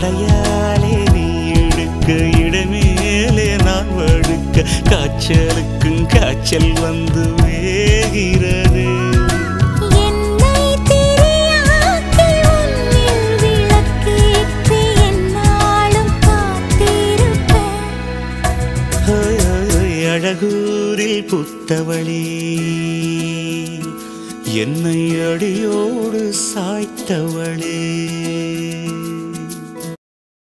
இடையாலே நீ எடுக்க இடமேலே நான் வழுக்க காய்ச்சலுக்கும் காய்ச்சல் வந்து வேகிறது. அழகூரில் புத்தவளே என்னை அடியோடு சாய்த்தவளே.